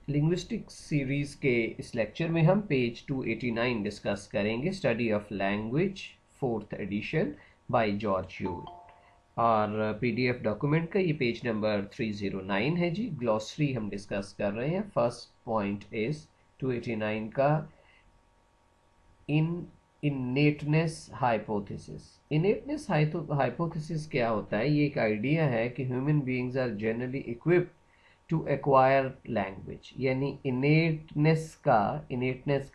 Linguistics series के इस lecture में हम पेज 289 डिस्कस करेंगे, study of language 4th edition by George Yule. और पीडीएफ डॉक्यूमेंट का ये पेज नंबर 309 है जी। ग्लॉसरी हम डिस्कस कर रहे हैं। फर्स्ट पॉइंट इज 289 का इनेटनेस हाइपोथेसिस। इनेटनेस हाइपोथेसिस क्या होता है? ये एक आइडिया है कि human beings are generally equipped to acquire language, यानी इनेटनेस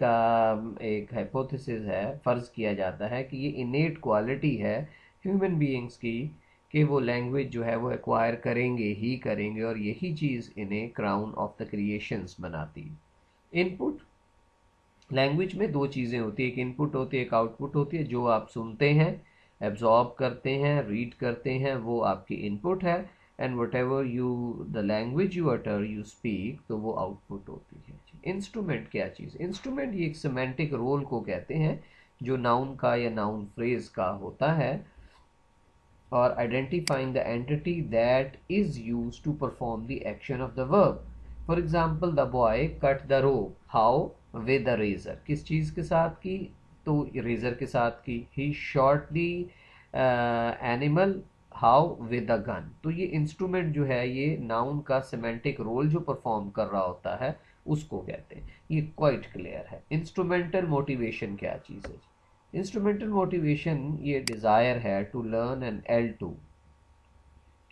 का एक हाइपोथेसिस है। फ़र्ज़ किया जाता है कि ये इनेट क्वालिटी है ह्यूमन बीइंग्स की कि वो लैंग्वेज जो है वो एक्वायर करेंगे ही करेंगे, और यही चीज़ इन्हें क्राउन ऑफ द क्रिएशंस बनाती है। इनपुट लैंग्वेज में दो चीज़ें होती है, एक इनपुट होती है, एक आउटपुट होती है। जो आप सुनते हैं, एब्जॉर्ब करते हैं, रीड करते हैं, वो आपकी इनपुट है। And what ever you the language you utter you speak, तो वो आउटपुट होती है। इंस्ट्रूमेंट क्या चीज़? इंस्ट्रूमेंट ये एक सेमेंटिक रोल को कहते हैं जो नाउन का या नाउन फ्रेज का होता है, और identifying the entity that is use to perform the action of the verb. For example, the boy cut the rope, how? With the razor. किस चीज़ के साथ की? तो रेजर के साथ की। He shot the animal, how? With the gun. तो ये इंस्ट्रूमेंट जो है ये नाउन का सिमेंटिक रोल जो परफॉर्म कर रहा होता है उसको कहते हैं। ये क्वाइट क्लियर है। इंस्ट्रूमेंटल मोटिवेशन क्या चीज़ है? इंस्ट्रूमेंटल मोटिवेशन ये डिज़ायर है टू लर्न एन L2,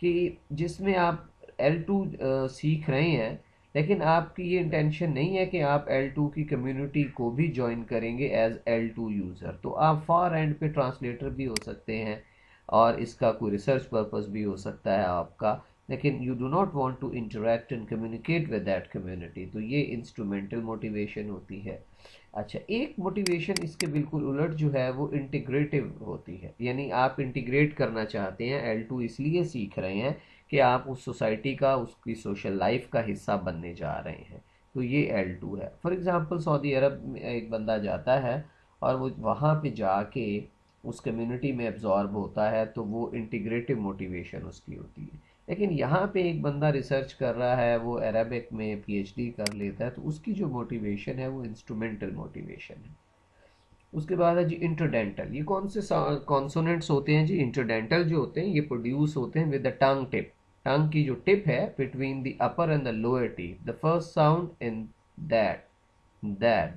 कि जिसमें आप L2 सीख रहे हैं, लेकिन आपकी ये इंटेंशन नहीं है कि आप L2 की कम्युनिटी को भी ज्वाइन करेंगे एज L2 यूज़र। तो आप फार एंड पे ट्रांसलेटर भी हो सकते हैं, और इसका कोई रिसर्च पर्पस भी हो सकता है आपका, लेकिन you do not want to interact and communicate with that community. तो ये इंस्ट्रूमेंटल मोटिवेशन होती है। अच्छा, एक मोटिवेशन इसके बिल्कुल उलट जो है वो इंटीग्रेटिव होती है, यानी आप इंटीग्रेट करना चाहते हैं। L2 इसलिए सीख रहे हैं कि आप उस सोसाइटी का, उसकी सोशल लाइफ का हिस्सा बनने जा रहे हैं। तो ये L2 है। फॉर एग्जांपल, सऊदी अरब में एक बंदा जाता है और वो वहाँ पे जाके उस कम्युनिटी में एब्जॉर्ब होता है, तो वो इंटीग्रेटिव मोटिवेशन उसकी होती है। लेकिन यहाँ पे एक बंदा रिसर्च कर रहा है, वो अरबिक में PhD कर लेता है, तो उसकी जो मोटिवेशन है वो इंस्ट्रूमेंटल मोटिवेशन है। उसके बाद है जी इंटरडेंटल। ये कौन से कॉन्सोनेंट्स होते हैं जी? इंटरडेंटल जो होते हैं ये प्रोड्यूस होते हैं with the tongue tip. Tongue की जो टिप है between the upper and the lower teeth, the first sound in that, that,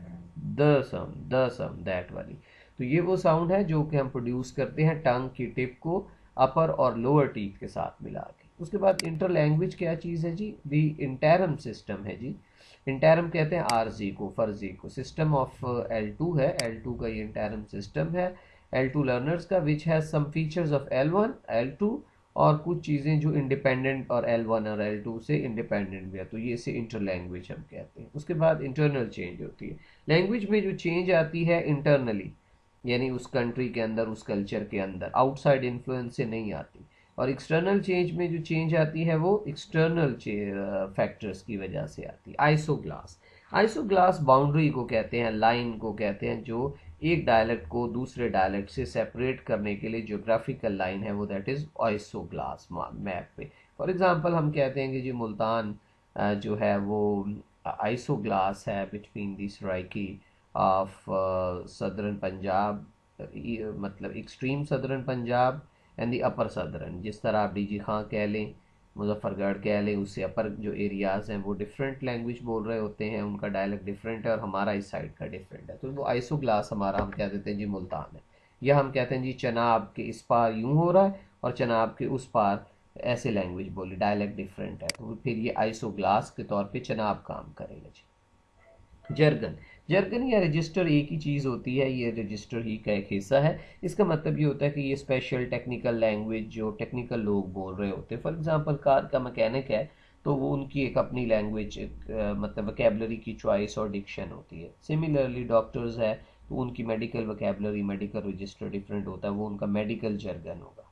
the some that वाली। तो ये वो साउंड है जो कि हम प्रोड्यूस करते हैं टंग की टिप को अपर और लोअर टीथ के साथ मिला के। उसके बाद इंटर लैंग्वेज क्या चीज़ है जी? दी इंटरम सिस्टम है जी। इंटरम कहते हैं आरजी को, फर्जी को। सिस्टम ऑफ L2 है, L2 का ये इंटरम सिस्टम है। L2 लर्नर्स का which has some features of L1 L2, और कुछ चीज़ें जो इंडिपेंडेंट और L1 और L2 से इंडिपेंडेंट भी है। तो ये इसे इंटर लैंग्वेज हम कहते हैं। उसके बाद इंटरनल चेंज होती है। लैंग्वेज में जो चेंज आती है इंटरनली, यानी उस कंट्री के अंदर, उस कल्चर के अंदर, आउटसाइड इन्फ्लुएंस से नहीं आती। और एक्सटर्नल चेंज में जो चेंज आती है वो एक्सटर्नल फैक्टर्स की वजह से आती है। आइसोग्लास, आइसोग्लास बाउंड्री को कहते हैं, लाइन को कहते हैं, जो एक डायलेक्ट को दूसरे डायलेक्ट से सेपरेट करने के लिए ज्योग्राफिकल लाइन है वो, दैट इज आइसोग्लास मैप पे। फॉर एग्जांपल हम कहते हैं कि जी मुल्तान जो है वो आइसोग्लास है between the Saraiki of southern Punjab, मतलब extreme southern Punjab and the upper southern. जिस तरह आप DG खां कह लें, मुजफ्फरगढ़ कह लें, उससे अपर जो एरियाज़ हैं वो डिफरेंट लैंग्वेज बोल रहे होते हैं, उनका डायलेक्ट डिफरेंट है और हमारा इस साइड का डिफरेंट है। तो वो आइसोग्लास हमारा, हम कह देते हैं जी मुल्तान है। या हम कहते हैं जी चनाब के इस पार यूँ हो रहा है और चनाब के उस पार ऐसे लैंग्वेज बोली, डायलेक्ट डिफरेंट है, तो फिर ये आइसोग्लास के तौर पे चनाब काम करेगा जी। जर्गन, जर्गन या रजिस्टर एक ही चीज़ होती है, ये रजिस्टर ही का एक हिस्सा है। इसका मतलब ये होता है कि ये स्पेशल टेक्निकल लैंग्वेज जो टेक्निकल लोग बोल रहे होते हैं। फॉर एग्जांपल कार का मैकेनिक है, तो वो उनकी एक अपनी लैंग्वेज, मतलब वोकेबलरी की चॉइस और डिक्शन होती है। सिमिलरली डॉक्टर्स है, तो उनकी medical vocabulary, medical register different होता है, वो उनका मेडिकल जर्गन होगा।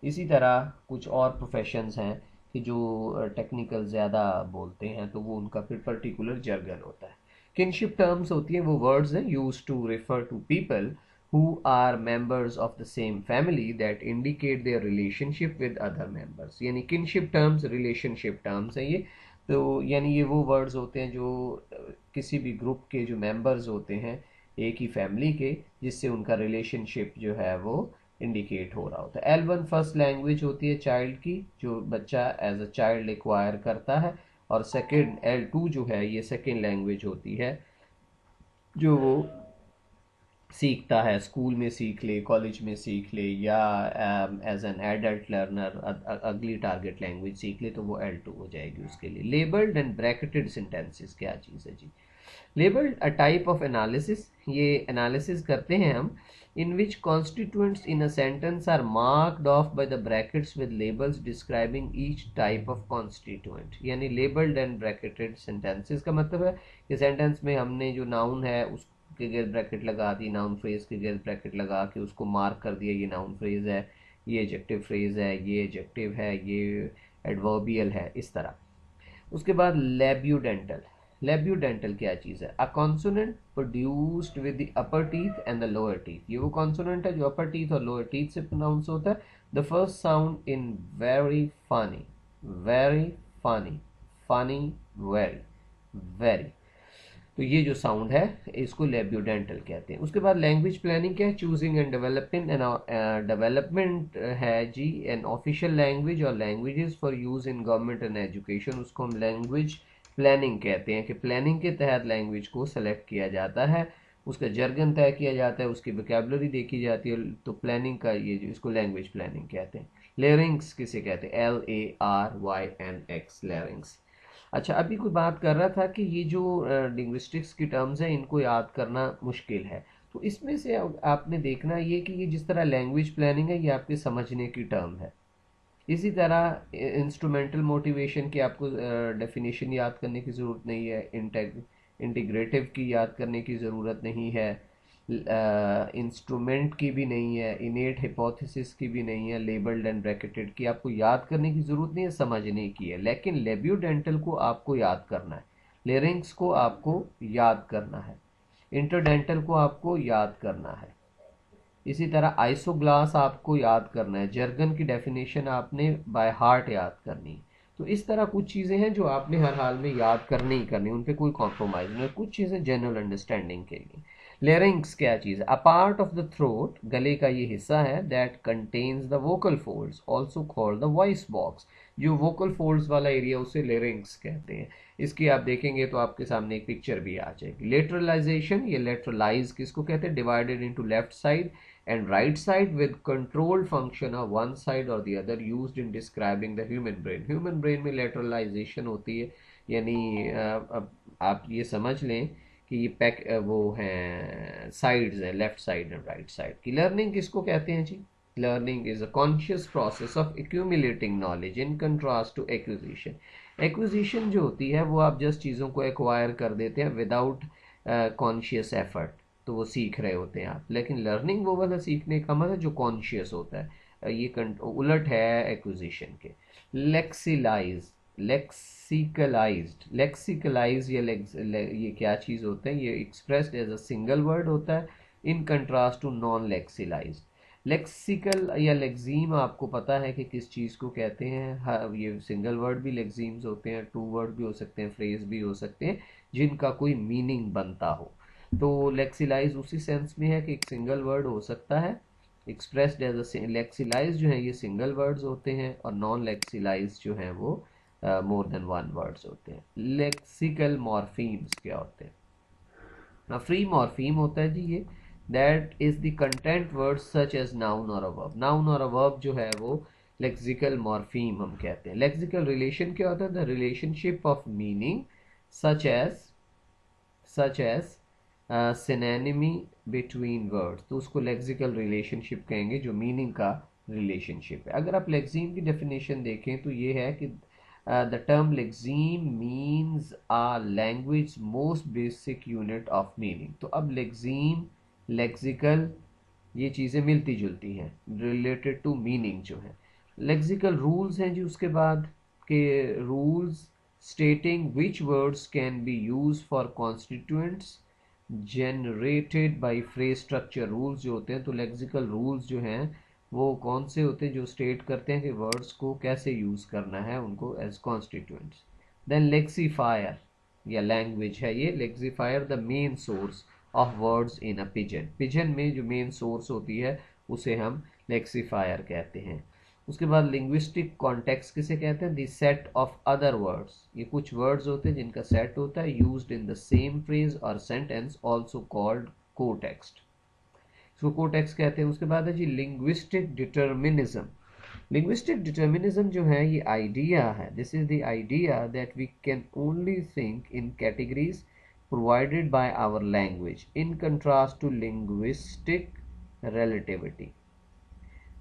इसी तरह कुछ और प्रोफेशंस हैं कि जो टेक्निकल ज़्यादा बोलते हैं, तो वो उनका फिर पर्टिकुलर जर्गन होता है। किनशिप टर्म्स होती हैं, वो वर्ड्स हैं use to refer to people who are members of the same family that indicate their relationship with other members। यानी kinship terms relationship terms है ये। तो यानी ये वो वर्ड्स होते हैं जो किसी भी ग्रुप के जो मेंबर्स होते हैं एक ही फैमिली के, जिससे उनका रिलेशनशिप जो है वो इंडिकेट हो रहा होता है। L1 फर्स्ट लैंग्वेज होती है चाइल्ड की, जो बच्चा एज अ चाइल्ड एक्वायर करता है, और सेकेंड L2 जो है ये सेकेंड लैंग्वेज होती है जो वो सीखता है, स्कूल में सीख ले, कॉलेज में सीख ले, या एज एन एडल्ट लर्नर अगली टारगेट लैंग्वेज सीख ले, तो वो L2 हो जाएगी उसके लिए। लेबल्ड एंड ब्रैकेटेड सेंटेंसेस क्या चीज़ है जी? Labelled a type of analysis, ये एनालिसिस करते हैं हम, in which constituents in a sentence are marked off by the brackets with labels describing each type of constituent. यानी लेबल्ड एंड ब्रैकेटेड सेंटेंसेस का मतलब है कि सेंटेंस में हमने जो नाउन है उसके गिर्द ब्रैकेट लगा दी, नाउन फ्रेज के गिर्द ब्रैकेट लगा के उसको मार्क कर दिया, ये नाउन फ्रेज है, ये एडजेक्टिव फ्रेज है, ये एडजेक्टिव है, ये एडवर्बियल है, इस तरह। उसके बाद लेब्यूडेंटल। लेब्यूडेंटल क्या चीज़ है? अ consonant produced with the upper teeth and the lower teeth. ये वो कॉन्सोनेंट है जो अपर टीथ और लोअर टीथ से प्रोनाउंस होता है। The first sound in very funny, very funny, funny, very, very. तो ये जो साउंड है इसको लेब्यूडेंटल कहते हैं। उसके बाद लैंग्वेज प्लानिंग क्या है? Choosing and developing and development है जी एन ऑफिशियल लैंग्वेज और languages for use in government and education, उसको हम लैंग्वेज प्लानिंग कहते हैं कि प्लानिंग के तहत लैंग्वेज को सेलेक्ट किया जाता है, उसका जर्गन तय किया जाता है, उसकी वोकैबुलरी देखी जाती है, तो प्लानिंग का ये जो इसको लैंग्वेज प्लानिंग कहते हैं। लेरिंग्स किसे कहते हैं? LARYNX, larynx. अच्छा, अभी कोई बात कर रहा था कि ये जो लिंग्विस्टिक्स की टर्म्स हैं इनको याद करना मुश्किल है, तो इसमें से आपने देखना ये कि ये जिस तरह लैंग्वेज प्लानिंग है ये आपके समझने की टर्म है, इसी तरह इंस्ट्रूमेंटल मोटिवेशन की आपको डेफिनेशन याद करने की ज़रूरत नहीं है, इंटीग्रेटिव की याद करने की ज़रूरत नहीं है, इंस्ट्रूमेंट की भी नहीं है, इनेट हिपोथेसिस की भी नहीं है, लेबल्ड एंड ब्रैकेटेड की आपको याद करने की ज़रूरत नहीं है, समझने की है। लेकिन लेब्यूडेंटल को आपको याद करना है, लेरिंग्स को आपको याद करना है, इंटरडेंटल को आपको याद करना है, इसी तरह आइसोग्लास आपको याद करना है, जर्गन की डेफिनेशन आपने बाय हार्ट याद करनी है। तो इस तरह कुछ चीज़ें हैं जो आपने हर हाल में याद करनी ही करनी, उन पे कोई कॉम्प्रोमाइज़ नहीं, कुछ चीज़ें जनरल अंडरस्टैंडिंग के लिए। लेरिंग्स क्या चीज़ है? A part of the throat, गले का ये हिस्सा है, that contains the vocal folds also called the voice box. जो वोकल फोल्ड्स वाला एरिया उसे लेरिंग्स कहते हैं। इसकी आप देखेंगे तो आपके सामने एक पिक्चर भी आ जाएगी। लेटरलाइजेशन, ये लेटरलाइज किसको कहते हैं? Divided into left side and right side with controlled function of one side or the other used in describing the human brain. Human brain में lateralization होती है, यानी अब आप ये समझ लें कि ये वो हैं साइड्स हैं, left side and right side की। लर्निंग किसको कहते हैं जी? Learning is a conscious process of accumulating knowledge in contrast to acquisition. Acquisition जो होती है वो आप जस्ट चीज़ों को एक्वायर कर देते हैं विदाउट कॉन्शियस एफर्ट, तो वो सीख रहे होते हैं आप। लेकिन लर्निंग वो वाला सीखने का मतलब जो कॉन्शियस होता है, ये उलट है एक्विजिशन के। लेक्सिलाइज, लेक्सिकलाइज ये क्या चीज़ होता है? ये expressed as a single word होता है in contrast to non lexicalise. Lexical या लेक्सीम आपको पता है कि किस चीज़ को कहते हैं? हाँ, ये सिंगल वर्ड भी लेक्सीम्स होते हैं, टू वर्ड भी हो सकते हैं, फ्रेज भी हो सकते हैं जिनका कोई मीनिंग बनता हो। तो लेक्सिलाइज उसी सेंस में है कि एक सिंगल वर्ड हो सकता है, एक्सप्रेस्ड एज अ लेक्सिलाइज जो है ये सिंगल वर्ड्स होते हैं, और नॉन लेक्सिलाइज जो हैं वो मोर देन वन वर्ड्स होते हैं। लेक्सिकल मॉर्फीम्स क्या होते हैं? फ्री मॉर्फीम होता है जी ये, that is the content word such as noun और अ वर्ब। नाउन और अ वर्ब जो है वो लेक्सिकल मॉर्फीम हम कहते हैं। लेक्सिकल रिलेशन क्या होता है? The relationship of meaning such as synonymy between words, तो उसको लेक्सिकल रिलेशनशिप कहेंगे जो मीनिंग का रिलेशनशिप है। अगर आप लेक्सीम की डेफिनेशन देखें तो ये है कि the term lexeme means a language most basic unit of meaning. तो अब लेक्सीम, लेक्सिकल, ये चीज़ें मिलती जुलती हैं रिलेटेड टू मीनिंग जो है। लेक्सिकल रूल्स हैं जी उसके बाद के rules स्टेटिंग which words can be use for constituents generated by phrase structure. Rules जो होते हैं, तो लेक्सिकल रूल्स जो हैं वो कौन से होते हैं? जो स्टेट करते हैं कि वर्ड्स को कैसे यूज़ करना है उनको एज कॉन्स्टिट्यूएंट्स। देन लेक्सीफायर या लैंग्वेज है ये। Lexifier the main source of words in a pidgin. Pidgin में जो मेन सोर्स होती है उसे हम लेक्सीफायर कहते हैं। उसके बाद लिंग्विस्टिक कॉन्टेक्स्ट किसे कहते हैं? The set of other words. ये कुछ वर्ड्स होते हैं जिनका सेट होता है, used in the same phrase और सेंटेंस, आल्सो कॉल्ड कोटेक्स्ट। इसको कोटेक्स्ट कहते हैं। उसके बाद है जी लिंग्विस्टिक डिटर्मिनिज्म। लिंग्विस्टिक डिटर्मिनिज्म जो है ये आइडिया है, this is the idea that we can only think in categories provided by our language in contrast to linguistic relativity।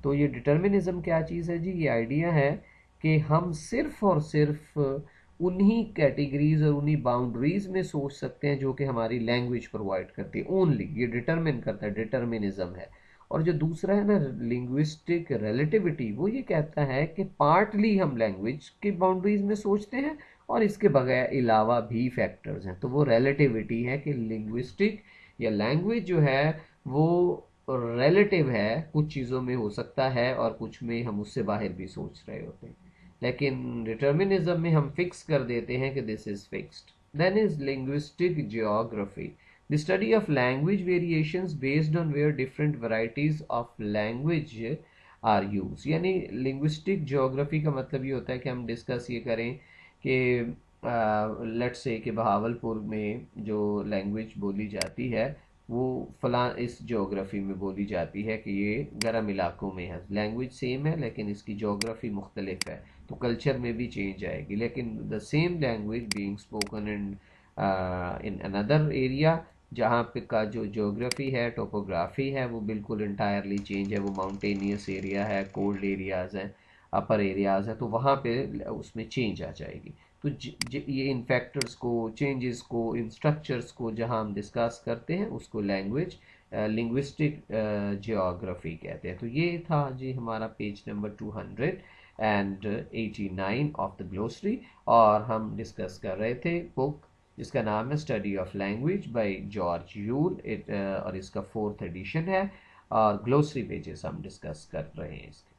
तो ये डिटर्मिनिज्म क्या चीज़ है जी? ये आइडिया है कि हम सिर्फ और सिर्फ उन्हीं कैटेगरीज और उन्हीं बाउंड्रीज में सोच सकते हैं जो कि हमारी लैंग्वेज प्रोवाइड करती है। ओनली ये डिटरमिन करता है, डिटर्मिनिज्म है। और जो दूसरा है ना लिंग्विस्टिक रिलेटिविटी, वो ये कहता है कि पार्टली हम लैंग्वेज की बाउंड्रीज में सोचते हैं और इसके बगैर अलावा भी फैक्टर्स हैं। तो वो रिलेटिविटी है कि लिंग्विस्टिक या लैंग्वेज जो है वो रिलेटिव है, कुछ चीज़ों में हो सकता है और कुछ में हम उससे बाहर भी सोच रहे होते हैं। लेकिन डिटर्मिनिज्म में हम फिक्स कर देते हैं कि this is fixed. Then is linguistic geography, the study of language variations based on where different varieties of language are use. यानी लिंग्विस्टिक जियोग्राफी का मतलब ये होता है कि हम डिस्कस ये करें कि लेट्स से कि बहावलपुर में जो लैंग्वेज बोली जाती है वो फलां इस ज्योग्राफी में बोली जाती है कि ये गर्म इलाकों में है। लैंग्वेज सेम है लेकिन इसकी ज्योग्राफी मुख्तलिफ है, तो कल्चर में भी चेंज आएगी। लेकिन the same language being spoken in another area, जहाँ पे का जो ज्योग्राफी है, टोपोग्राफी है, वो बिल्कुल इंटायरली चेंज है। वो माउंटेनियस एरिया है, कोल्ड एरियाज़ हैं, अपर एरियाज़ हैं, तो वहाँ पे उसमें चेंज आ जाएगी। तो ये इन फैक्टर्स को, चेंजेस को, इन स्ट्रक्चर्स को जहाँ हम डिस्कस करते हैं उसको लैंग्वेज लिंग्विस्टिक जियोग्राफी कहते हैं। तो ये था जी हमारा page number 289 of the glossary, और हम डिस्कस कर रहे थे बुक जिसका नाम है study of language by George Yule. और इसका 4th एडिशन है और ग्लोसरी पेजेस हम डिस्कस कर रहे हैं इसके।